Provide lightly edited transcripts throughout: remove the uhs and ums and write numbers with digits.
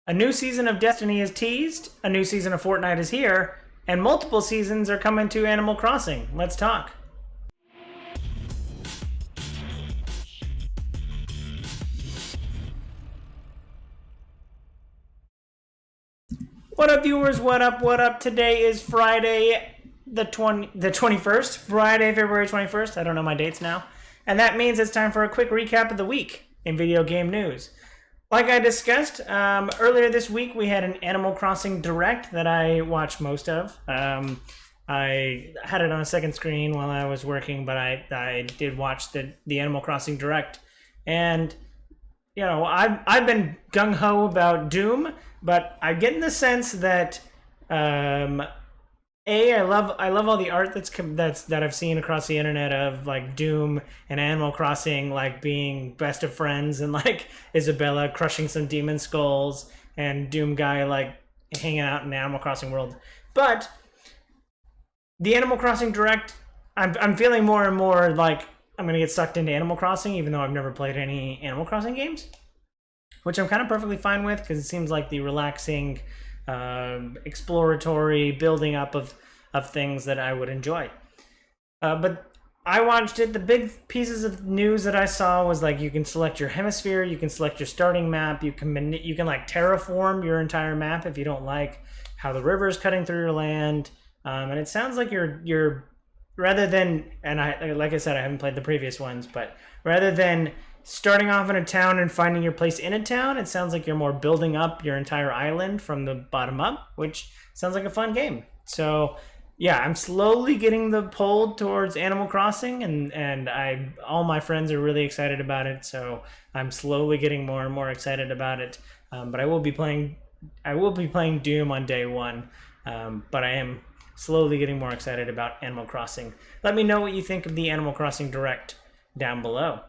A new season of Destiny is teased, a new season of Fortnite is here, and multiple seasons are coming to Animal Crossing. Let's talk. What up, viewers? What up? What up? Today is Friday, the 21st. Friday, February 21st. I don't know my dates now. And that means it's time for a quick recap of the week in video game news. Like I discussed, earlier this week we had an Animal Crossing Direct that I watched most of. I had it on a second screen while I was working, but I did watch the Animal Crossing Direct. And, you know, I've been gung-ho about Doom, but I'm getting the sense that I love all the art that I've seen across the internet of like Doom and Animal Crossing like being best of friends, and like Isabella crushing some demon skulls and Doom guy like hanging out in the Animal Crossing world. But the Animal Crossing Direct, I'm feeling more and more like I'm gonna get sucked into Animal Crossing, even though I've never played any Animal Crossing games, which I'm kind of perfectly fine with because it seems like the relaxing, exploratory building up of things that I would enjoy. But I watched it. The big pieces of news that I saw was like you can select your hemisphere, you can select your starting map, you can like terraform your entire map if you don't like how the river is cutting through your land. And it sounds like you're rather than, and like I said, I haven't played the previous ones, but rather than starting off in a town and finding your place in a town, it sounds like you're more building up your entire island from the bottom up, which sounds like a fun game. So yeah, I'm slowly getting the pull towards Animal Crossing, and all my friends are really excited about it, so I'm slowly getting more and more excited about it. But I will be playing Doom on day one, but I am slowly getting more excited about Animal Crossing. Let me know what you think of the Animal Crossing Direct down below.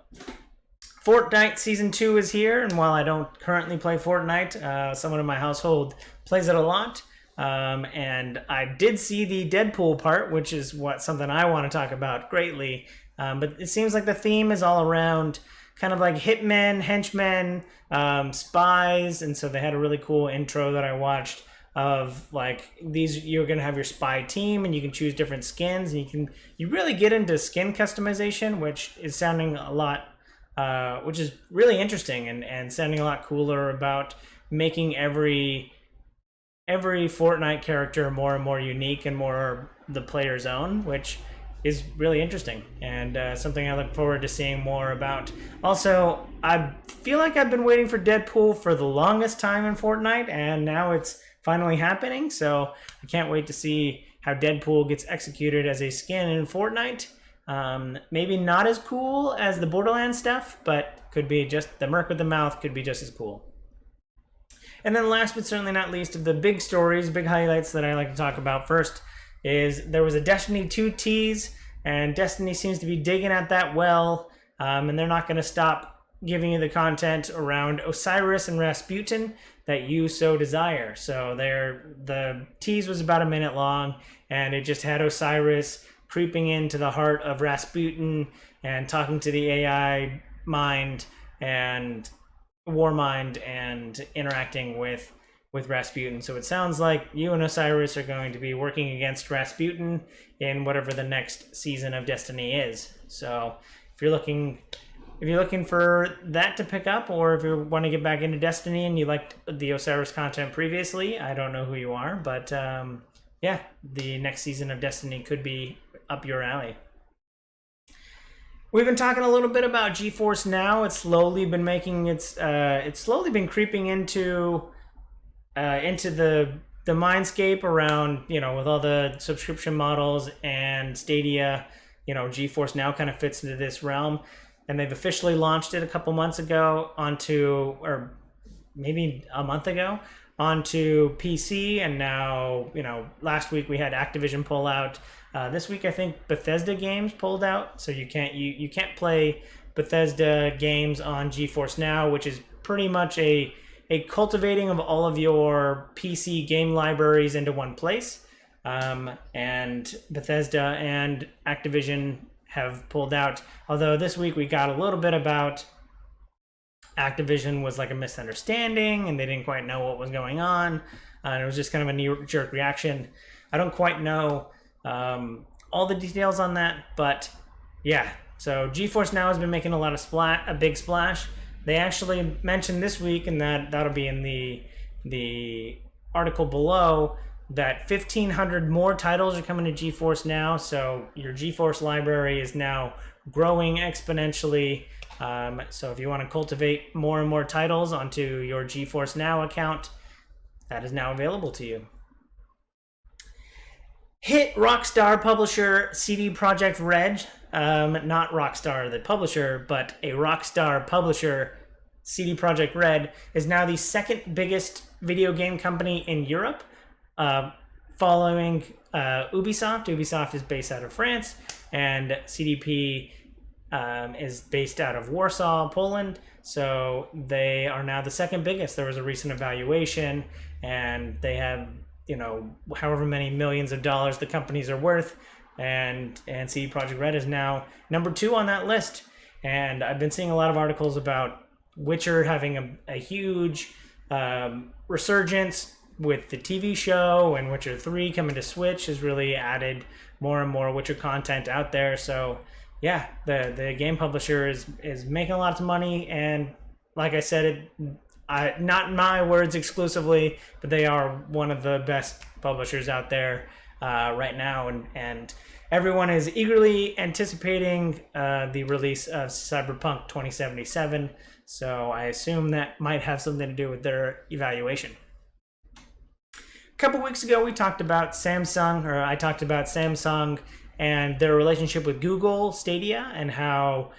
Fortnite Season 2 is here, and while I don't currently play Fortnite, someone in my household plays it a lot. And I did see the Deadpool part, which is something I want to talk about greatly. But it seems like the theme is all around kind of like hitmen, henchmen, spies, and so they had a really cool intro that I watched of like you're gonna have your spy team, and you can choose different skins, and you really get into skin customization, which is sounding a lot. Which is really interesting and sounding a lot cooler about making every Fortnite character more and more unique and more the player's own, which is really interesting and something I look forward to seeing more about. Also, I feel like I've been waiting for Deadpool for the longest time in Fortnite, and now it's finally happening, so I can't wait to see how Deadpool gets executed as a skin in Fortnite. Maybe not as cool as the Borderlands stuff, but could be just the Merc with the mouth could be just as cool. And then last but certainly not least of the big stories, big highlights that I like to talk about first is there was a Destiny 2 tease, and Destiny seems to be digging at that well, and they're not going to stop giving you the content around Osiris and Rasputin that you so desire. So the tease was about a minute long, and it just had Osiris creeping into the heart of Rasputin and talking to the AI mind and war mind and interacting with Rasputin. So it sounds like you and Osiris are going to be working against Rasputin in whatever the next season of Destiny is. So if you're looking for that to pick up, or if you want to get back into Destiny and you liked the Osiris content previously, I don't know who you are, but yeah, the next season of Destiny could be up your alley. We've been talking a little bit about GeForce Now. It's slowly been making it's slowly been creeping into the mindscape around, you know, with all the subscription models and Stadia. You know, GeForce Now kind of fits into this realm, and they've officially launched it a couple months ago or maybe a month ago onto PC, and now, you know, last week we had Activision pull out. This week I think Bethesda games pulled out, so you can't play Bethesda games on GeForce Now, which is pretty much a cultivating of all of your PC game libraries into one place. And Bethesda and Activision have pulled out. Although this week we got a little bit about Activision was like a misunderstanding and they didn't quite know what was going on. And it was just kind of a knee-jerk reaction. I don't quite know all the details on that, but yeah. So GeForce Now has been making a lot of a big splash. They actually mentioned this week, and that'll be in the article below, that 1,500 more titles are coming to GeForce Now. So your GeForce library is now growing exponentially. So if you want to cultivate more and more titles onto your GeForce Now account, that is now available to you. Hit Rockstar publisher CD Projekt Red, not Rockstar the publisher, but a Rockstar publisher, CD Projekt Red, is now the second biggest video game company in Europe, following Ubisoft. Ubisoft is based out of France, and CDP is based out of Warsaw, Poland. So they are now the second biggest. There was a recent evaluation, and they have, however many millions of dollars the companies are worth, and CD Projekt Red is now number 2 on that list. And I've been seeing a lot of articles about Witcher having a huge resurgence with the TV show, and Witcher 3 coming to Switch has really added more and more Witcher content out there. So yeah, the game publisher is making a lot of money, and like I said, not my words exclusively, but they are one of the best publishers out there right now, and everyone is eagerly anticipating the release of Cyberpunk 2077. So I assume that might have something to do with their evaluation. A couple weeks ago, I talked about Samsung and their relationship with Google Stadia, and how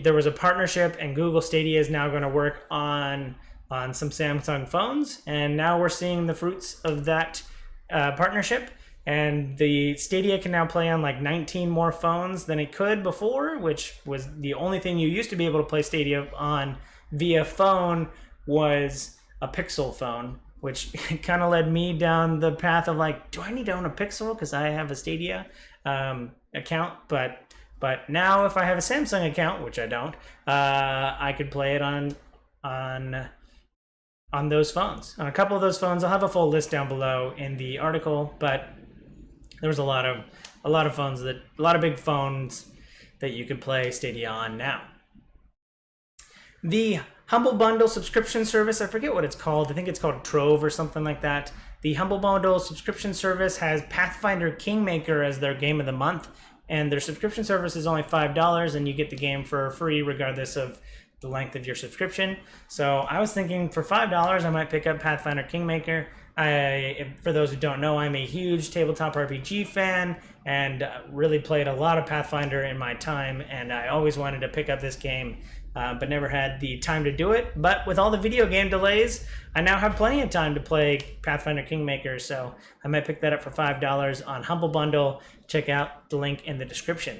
there was a partnership, and Google Stadia is now going to work on some Samsung phones, and now we're seeing the fruits of that partnership. And the Stadia can now play on like 19 more phones than it could before, which was the only thing you used to be able to play Stadia on via phone was a Pixel phone, which kind of led me down the path of like, do I need to own a Pixel because I have a Stadia account? But now if I have a Samsung account, which I don't, I could play it on those phones. On a couple of those phones, I'll have a full list down below in the article, but there was a lot of big phones that you could play Stadia on now. The Humble Bundle subscription service, I forget what it's called. I think it's called Trove or something like that. The Humble Bundle subscription service has Pathfinder Kingmaker as their game of the month, and their subscription service is only $5, and you get the game for free regardless of the length of your subscription. So I was thinking for $5 I might pick up Pathfinder Kingmaker. For those who don't know, I'm a huge tabletop RPG fan and really played a lot of Pathfinder in my time, and I always wanted to pick up this game, but never had the time to do it. But with all the video game delays, I now have plenty of time to play Pathfinder Kingmaker, so I might pick that up for $5 on Humble Bundle. Check out the link in the description.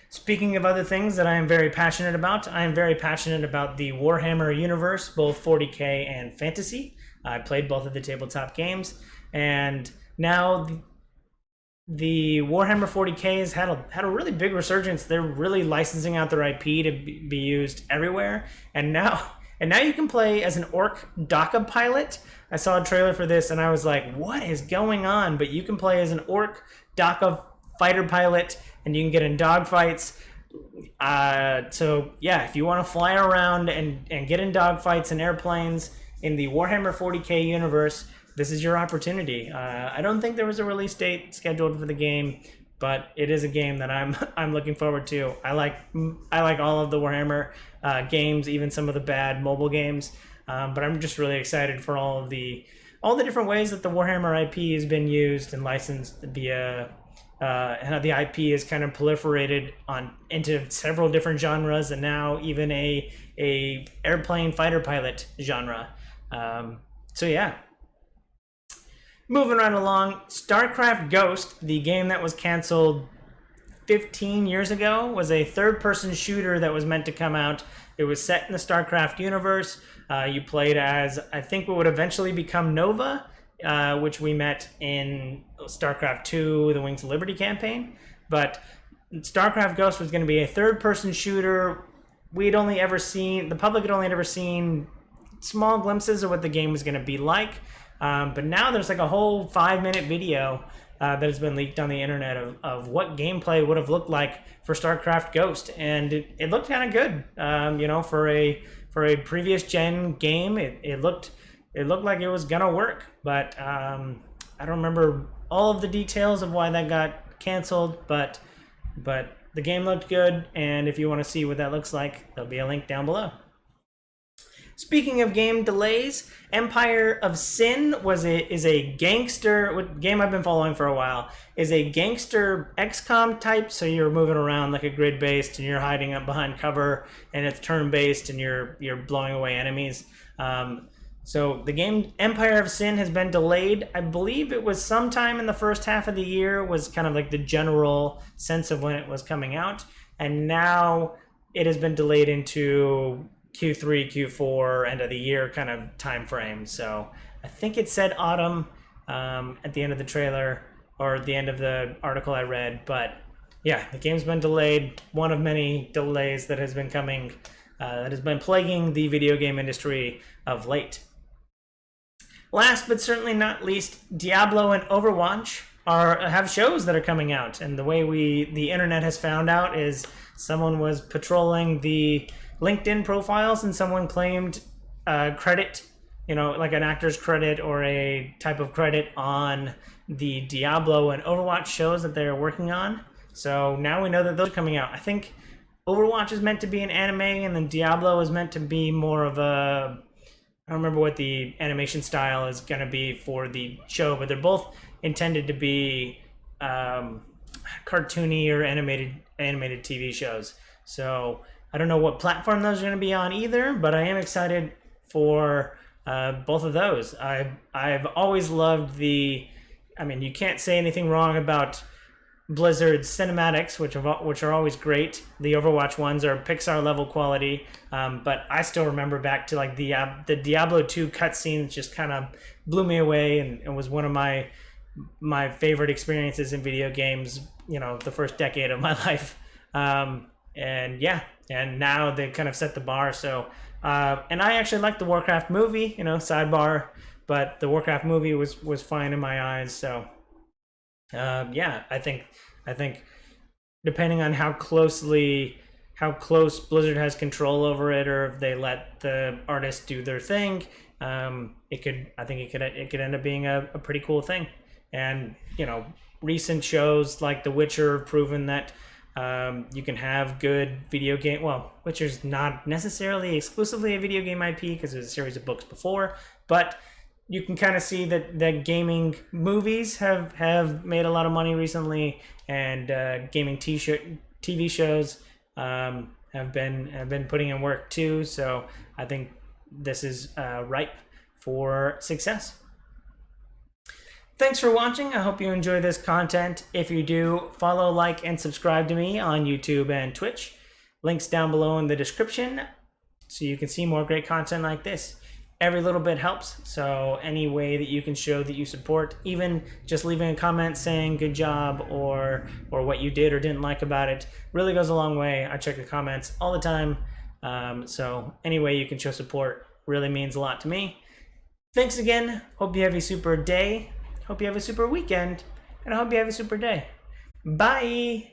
Speaking of other things that I am very passionate about, I am very passionate about the Warhammer universe, both 40K and Fantasy. I played both of the tabletop games, and now the Warhammer 40K has had a really big resurgence. They're really licensing out their IP to be used everywhere, and now you can play as an orc DACA pilot. I saw a trailer for this, and I was like, what is going on? But you can play as an orc DACA fighter pilot, and you can get in dogfights. So yeah, if you want to fly around and get in dogfights and airplanes in the Warhammer 40K universe, this is your opportunity. I don't think there was a release date scheduled for the game, but it is a game that I'm looking forward to. I like all of the Warhammer games, even some of the bad mobile games. But I'm just really excited for all the different ways that the Warhammer IP has been used and licensed via. And how the IP is kind of proliferated into several different genres, and now even a airplane fighter pilot genre. So yeah. Moving right along, Starcraft Ghost, the game that was canceled 15 years ago, was a third-person shooter that was meant to come out. It was set in the Starcraft universe. You played as, I think, what would eventually become Nova, which we met in StarCraft 2, the Wings of Liberty campaign. But StarCraft Ghost was going to be a third-person shooter the public had only ever seen small glimpses of what the game was going to be like. But now there's like a whole 5-minute video that has been leaked on the internet of what gameplay would have looked like for Starcraft Ghost, and it looked kind of good. For a previous gen game, it looked like it was gonna work. But I don't remember all of the details of why that got canceled. But the game looked good, and if you want to see what that looks like, there'll be a link down below. Speaking of game delays, Empire of Sin is a gangster game I've been following for a while. Is a gangster XCOM type, so you're moving around like a grid based, and you're hiding up behind cover, and it's turn based, and you're blowing away enemies. So the game Empire of Sin has been delayed. I believe it was sometime in the first half of the year was kind of like the general sense of when it was coming out, and now it has been delayed into Q3, Q4, end of the year kind of time frame. So I think it said autumn at the end of the trailer or at the end of the article I read. But yeah, the game's been delayed. One of many delays that has been coming, that has been plaguing the video game industry of late. Last but certainly not least, Diablo and Overwatch have shows that are coming out. And the way the internet has found out is someone was patrolling the LinkedIn profiles and someone claimed credit, like an actor's credit or a type of credit on the Diablo and Overwatch shows that they're working on. So now we know that those are coming out. I think Overwatch is meant to be an anime, and then Diablo is meant to be more of a, I don't remember what the animation style is going to be for the show, but they're both intended to be cartoony or animated TV shows. So I don't know what platform those are going to be on either, but I am excited for both of those. I've always loved you can't say anything wrong about Blizzard's cinematics, which are always great. The Overwatch ones are Pixar level quality, but I still remember back to like the Diablo 2 cutscenes just kind of blew me away, and was one of my favorite experiences in video games. The first decade of my life. And now they kind of set the bar. So, and I actually like the Warcraft movie, sidebar, but the Warcraft movie was fine in my eyes. So, I think depending on how close Blizzard has control over it, or if they let the artists do their thing, it could end up being a pretty cool thing. And recent shows like The Witcher have proven that you can have good video game. Well, Witcher's not necessarily exclusively a video game IP because there's a series of books before, but you can kind of see that gaming movies have made a lot of money recently, and gaming TV shows have been putting in work too. So I think this is ripe for success. Thanks for watching. I hope you enjoy this content. If you do, follow, like, and subscribe to me on YouTube and Twitch. Links down below in the description so you can see more great content like this. Every little bit helps, so any way that you can show that you support, even just leaving a comment saying good job or what you did or didn't like about it, really goes a long way. I check the comments all the time, so any way you can show support really means a lot to me. Thanks again. Hope you have a super day. Hope you have a super weekend, and I hope you have a super day. Bye!